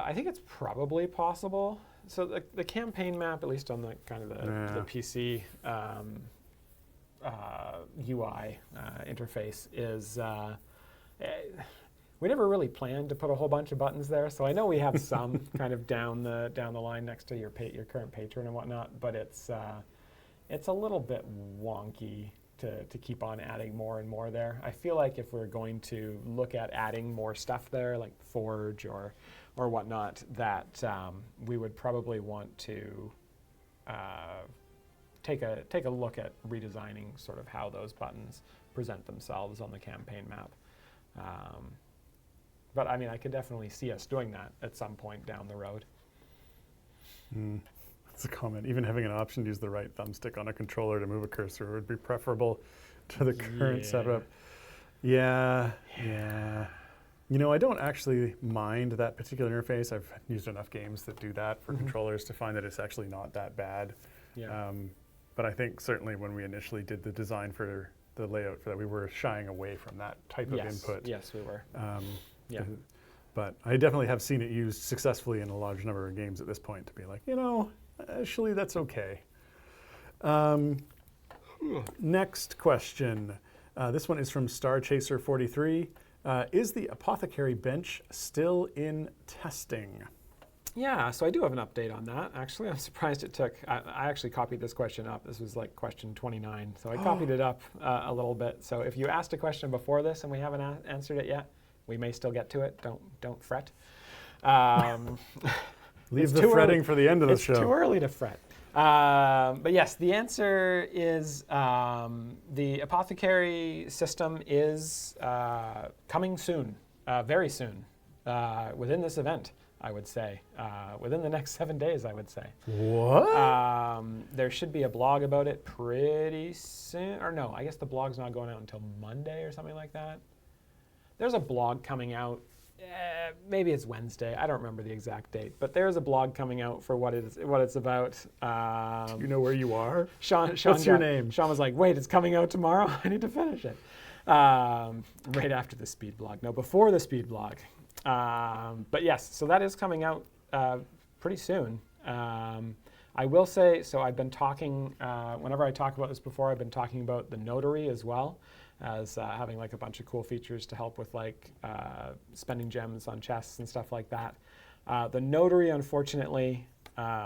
I think it's probably possible. So the campaign map, at least on the kind of the PC UI interface, is we never really planned to put a whole bunch of buttons there. So I know we have some kind of down the line next to your current patron and whatnot, but it's a little bit wonky to keep on adding more and more there. I feel like if we're going to look at adding more stuff there, like Forge or whatnot, that we would probably want to take a look at redesigning sort of how those buttons present themselves on the campaign map. But I mean, I could definitely see us doing that at some point down the road. That's a comment. Even having an option to use the right thumbstick on a controller to move a cursor would be preferable to the current setup. Yeah. I don't actually mind that particular interface. I've used enough games that do that for controllers to find that it's actually not that bad. Yeah. But I think certainly when we initially did the design for the layout for that, we were shying away from that type of input. Yes, we were. But I definitely have seen it used successfully in a large number of games at this point to be like, actually that's okay. Next question. This one is from Star Chaser 43. Is the Apothecary bench still in testing? Yeah, so I do have an update on that. Actually, I'm surprised it took. I actually copied this question up. This was like question 29, so I copied it up a little bit. So if you asked a question before this and we haven't answered it yet, we may still get to it. Don't fret. Leave the fretting for the end of the show. It's too early to fret. But yes, the answer is the Apothecary system is coming soon, very soon, within this event, I would say. Within the next 7 days, I would say. What? There should be a blog about it pretty soon. Or no, I guess the blog's not going out until Monday or something like that. There's a blog coming out maybe it's Wednesday. I don't remember the exact date, but there's a blog coming out for what it's about. You know where you are? Sean What's your name? Sean was like, wait, it's coming out tomorrow? I need to finish it. Right after the speed blog. No, before the speed blog. But yes, so that is coming out pretty soon. I will say, so I've been talking, whenever I talk about this before, I've been talking about the notary as well, as having like a bunch of cool features to help with like spending gems on chests and stuff like that. The notary, unfortunately,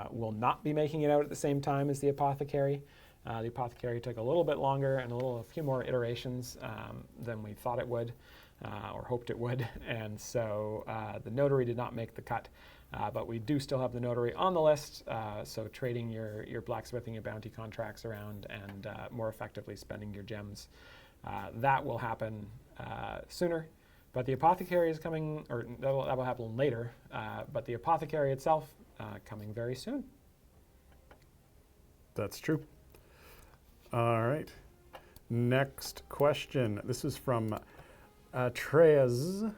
will not be making it out at the same time as the apothecary. The apothecary took a little bit longer and a few more iterations than we thought it would or hoped it would, and so the notary did not make the cut. But we do still have the notary on the list, so trading your blacksmithing and bounty contracts around and more effectively spending your gems. That will happen sooner, but the apothecary is coming, or that will happen later, but the apothecary itself coming very soon. That's true. All right. Next question. This is from Trez.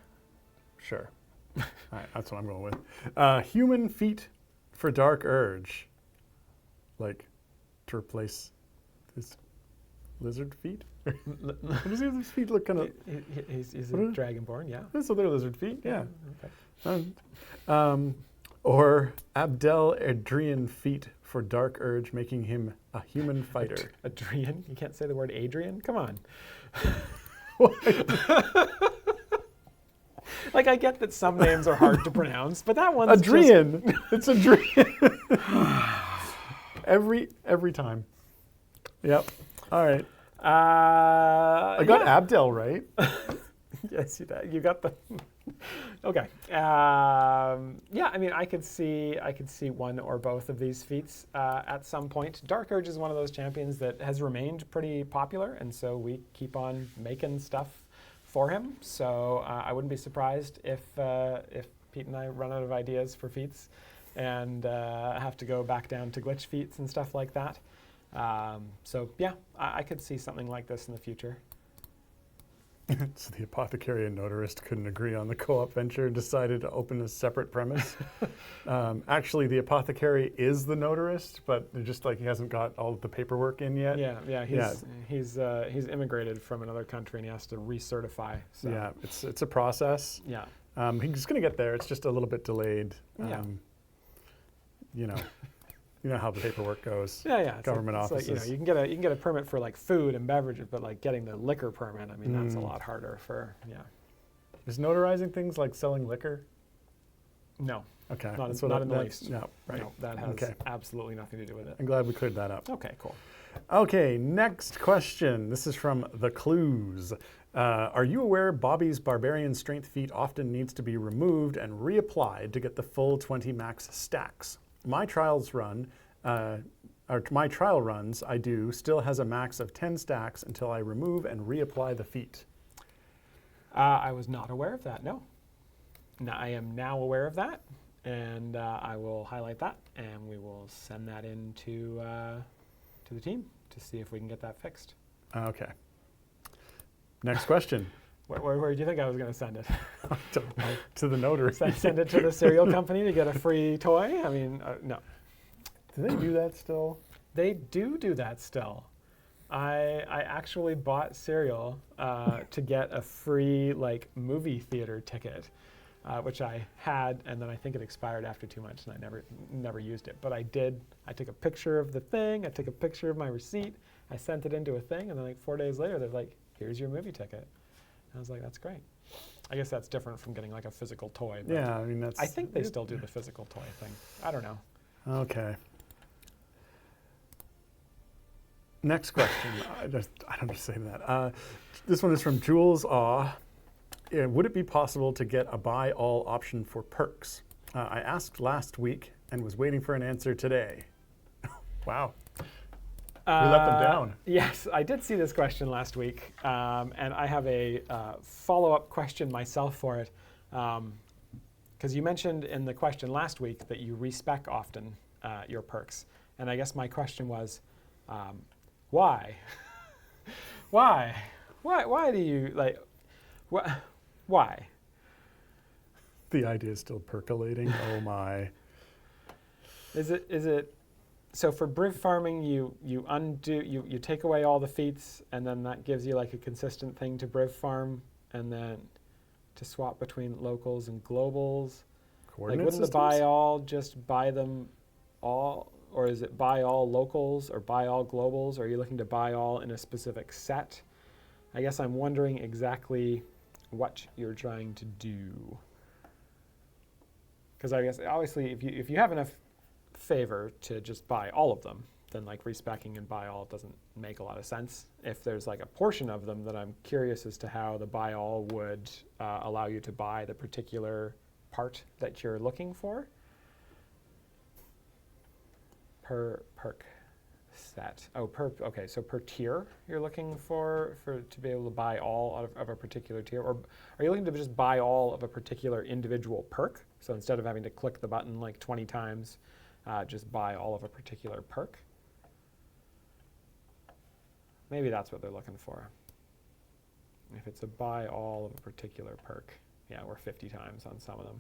Sure. All right, that's what I'm going with. Human feet for Dark Urge. Like, to replace his lizard feet? Does his feet look kind of... He's a dragonborn, yeah. So they're lizard feet, yeah. Okay. Or Abdel Adrian feet for Dark Urge, making him a human fighter. Adrian? You can't say the word Adrian? Come on. Like, I get that some names are hard to pronounce, but that one's Adrian. It's Adrian. every time. Yep. All right. I got Abdel right. Yes, you got the. Okay. Yeah, I mean, I could see one or both of these feats at some point. Dark Urge is one of those champions that has remained pretty popular, and so we keep on making stuff for him. So I wouldn't be surprised if Pete and I run out of ideas for feats and have to go back down to glitch feats and stuff like that. So yeah, I could see something like this in the future. So the apothecary and notarist couldn't agree on the co-op venture and decided to open a separate premise. Actually, the apothecary is the notarist, but they're just like he hasn't got all of the paperwork in yet. Yeah. He's immigrated from another country and he has to recertify. So. Yeah, it's a process. Yeah. He's going to get there. It's just a little bit delayed. Yeah. You know how the paperwork goes. Yeah. Government offices. It's like, you can get a permit for like food and beverages, but like getting the liquor permit, I mean, that's a lot harder for, yeah. Is notarizing things like selling liquor? No. Okay. Not in the least. No, right. No, that has absolutely nothing to do with it. I'm glad we cleared that up. Okay, cool. Okay, next question. This is from The Clues. Are you aware Bobby's Barbarian Strength feat often needs to be removed and reapplied to get the full 20 max stacks? My trial runs I do still has a max of 10 stacks until I remove and reapply the feat. I was not aware of that, no. I am now aware of that, and I will highlight that, and we will send that in to the team to see if we can get that fixed. Okay. Next question. Where do you think I was going to send it? I don't know. To the notary. Send it to the cereal company to get a free toy? I mean, no. Do they do that still? They do that still. I actually bought cereal to get a free like movie theater ticket, which I had, and then I think it expired after 2 months, and I never used it. But I did. I took a picture of the thing. I took a picture of my receipt. I sent it into a thing, and then like 4 days later, they're like, "Here's your movie ticket." I was like, that's great. I guess that's different from getting like a physical toy. But yeah, I mean, I think they still do the physical toy thing. I don't know. Okay. Next question. I don't just say that. This one is from Jules Aw. Would it be possible to get a buy all option for perks? I asked last week and was waiting for an answer today. Wow. We let them down. Yes, I did see this question last week, and I have a follow-up question myself for it. Because you mentioned in the question last week that you respec often your perks, and I guess my question was, why? Why do you like? Why? The idea is still percolating. Oh my. Is it? So for Briv farming, you take away all the feats, and then that gives you like a consistent thing to Briv farm, and then to swap between locals and globals. Like, wouldn't the buy all just buy them all, or is it buy all locals or buy all globals? Or are you looking to buy all in a specific set? I guess I'm wondering exactly what you're trying to do. Because I guess obviously if you have enough favor to just buy all of them, then like respeccing and buy all doesn't make a lot of sense. If there's like a portion of them, then I'm curious as to how the buy all would allow you to buy the particular part that you're looking for. Per perk set. Oh, okay, so per tier you're looking for to be able to buy all of a particular tier, or are you looking to just buy all of a particular individual perk? So instead of having to click the button like 20 times, just buy all of a particular perk. Maybe that's what they're looking for. If it's a buy all of a particular perk, yeah, we're 50 times on some of them.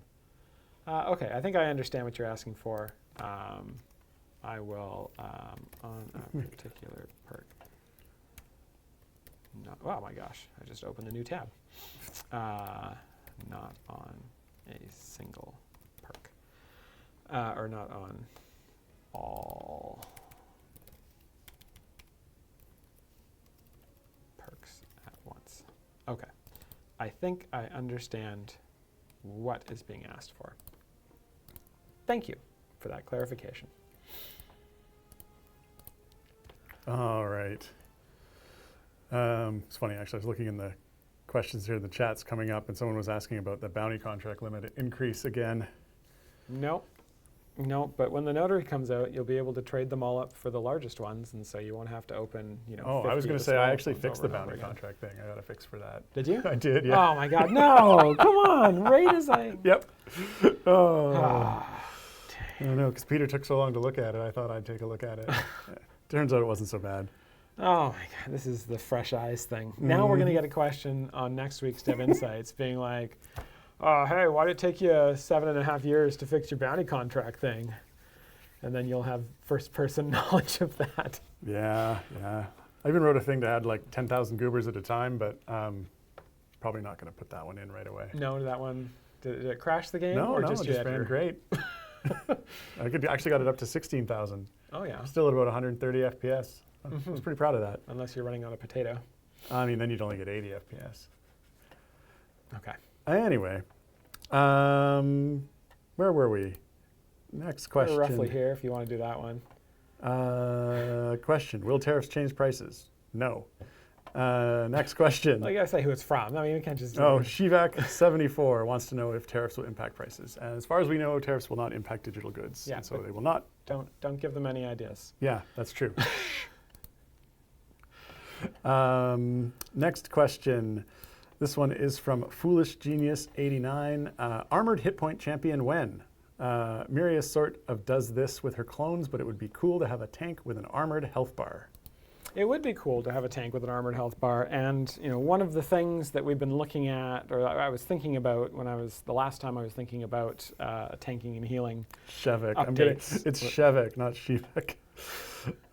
Okay, I think I understand what you're asking for. I will, on a particular perk. Not, oh my gosh, I just opened a new tab. Not on a single perk. Or not on all perks at once. Okay, I think I understand what is being asked for. Thank you for that clarification. All right. It's funny, actually. I was looking in the questions here, the chat's coming up, and someone was asking about the bounty contract limit increase again. Nope. But when the notary comes out, you'll be able to trade them all up for the largest ones, and so you won't have to open, Oh, I was going to say, I actually fixed the bounty contract thing. I got a fix for that. Did you? I did, yeah. Oh my God, no! Come on, right as I. Yep. Oh. I don't know, because Peter took so long to look at it, I thought I'd take a look at it. Turns out it wasn't so bad. Oh my God, this is the fresh eyes thing. Now we're going to get a question on next week's Dev Insights being like, hey, why did it take you 7.5 years to fix your bounty contract thing? And then you'll have first-person knowledge of that. Yeah. I even wrote a thing to add like 10,000 goobers at a time, but probably not going to put that one in right away. No, that one, did it crash the game? No, or it just ran great. I actually got it up to 16,000. Oh yeah. Still at about 130 FPS. I was pretty proud of that. Unless you're running on a potato. I mean, then you'd only get 80 FPS. Okay. Anyway, where were we? Next question. We're roughly here if you want to do that one. Question, will tariffs change prices? No. Next question. Well, you gotta say who it's from. I mean, we can't just do Shivak74 wants to know if tariffs will impact prices. And as far as we know, tariffs will not impact digital goods. Yeah, and so they will not. Don't give them any ideas. Yeah, that's true. Next question. This one is from Foolish Genius 89. Armored hit point champion when? Miria sort of does this with her clones, but it would be cool to have a tank with an armored health bar. It would be cool to have a tank with an armored health bar, and one of the things that we've been looking at, or I was thinking about the last time I was thinking about tanking and healing. Shevik. Updates. It's Shevik, not Shivak.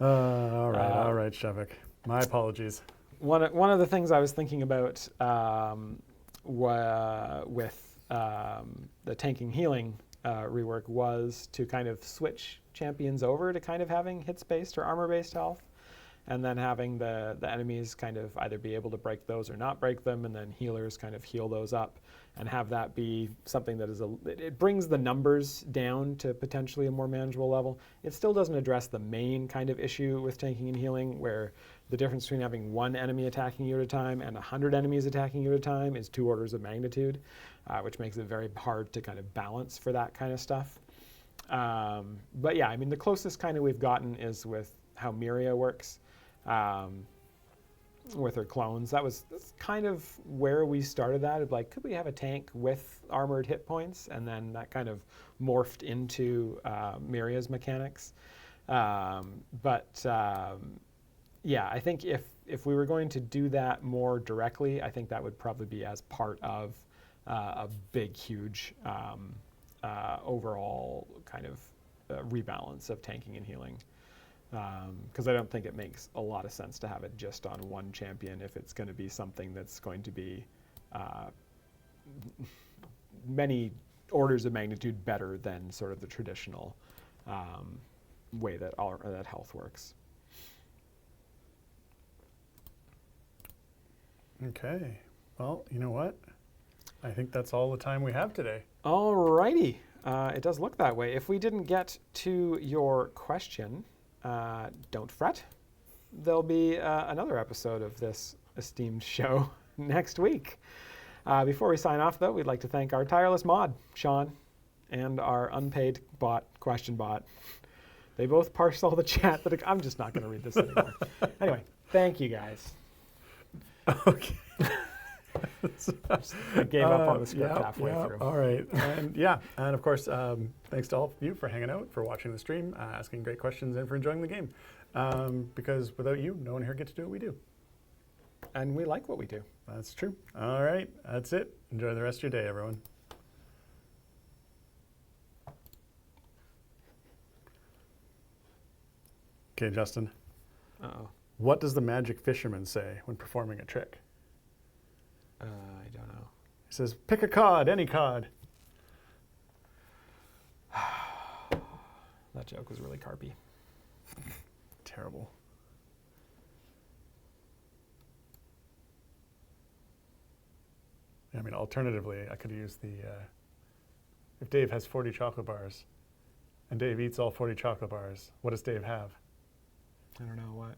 All right, Shevik. My apologies. One of the things I was thinking about with the tanking healing rework was to kind of switch champions over to kind of having hits-based or armor-based health, and then having the enemies kind of either be able to break those or not break them, and then healers kind of heal those up, and have that be something that is it brings the numbers down to potentially a more manageable level. It still doesn't address the main kind of issue with tanking and healing, where the difference between having one enemy attacking you at a time and 100 enemies attacking you at a time is 2 orders of magnitude, which makes it very hard to kind of balance for that kind of stuff. But yeah, I mean, the closest kind of we've gotten is with how Miria works. With her clones. That's kind of where we started that. Like, could we have a tank with armored hit points? And then that kind of morphed into Miria's mechanics. Yeah, I think if we were going to do that more directly, I think that would probably be as part of a big, huge overall kind of rebalance of tanking and healing. Because I don't think it makes a lot of sense to have it just on one champion if it's going to be something that's going to be many orders of magnitude better than sort of the traditional way that health works. Okay. Well, you know what? I think that's all the time we have today. All righty. It does look that way. If we didn't get to your question, don't fret. There'll be another episode of this esteemed show next week. Before we sign off, though, we'd like to thank our tireless mod, Sean, and our unpaid bot, Question Bot. They both parsed all the chat. I'm just not going to read this anymore. Anyway, thank you, guys. Okay. I gave up on the script halfway through. All right. And and of course, thanks to all of you for hanging out, for watching the stream, asking great questions, and for enjoying the game. Because without you, no one here gets to do what we do. And we like what we do. That's true. All right. That's it. Enjoy the rest of your day, everyone. Okay, Justin. Uh-oh. What does the magic fisherman say when performing a trick? I don't know. He says, pick a cod, any cod. That joke was really carpy. Terrible. I mean, alternatively, I could use the, if Dave has 40 chocolate bars and Dave eats all 40 chocolate bars, what does Dave have? I don't know what.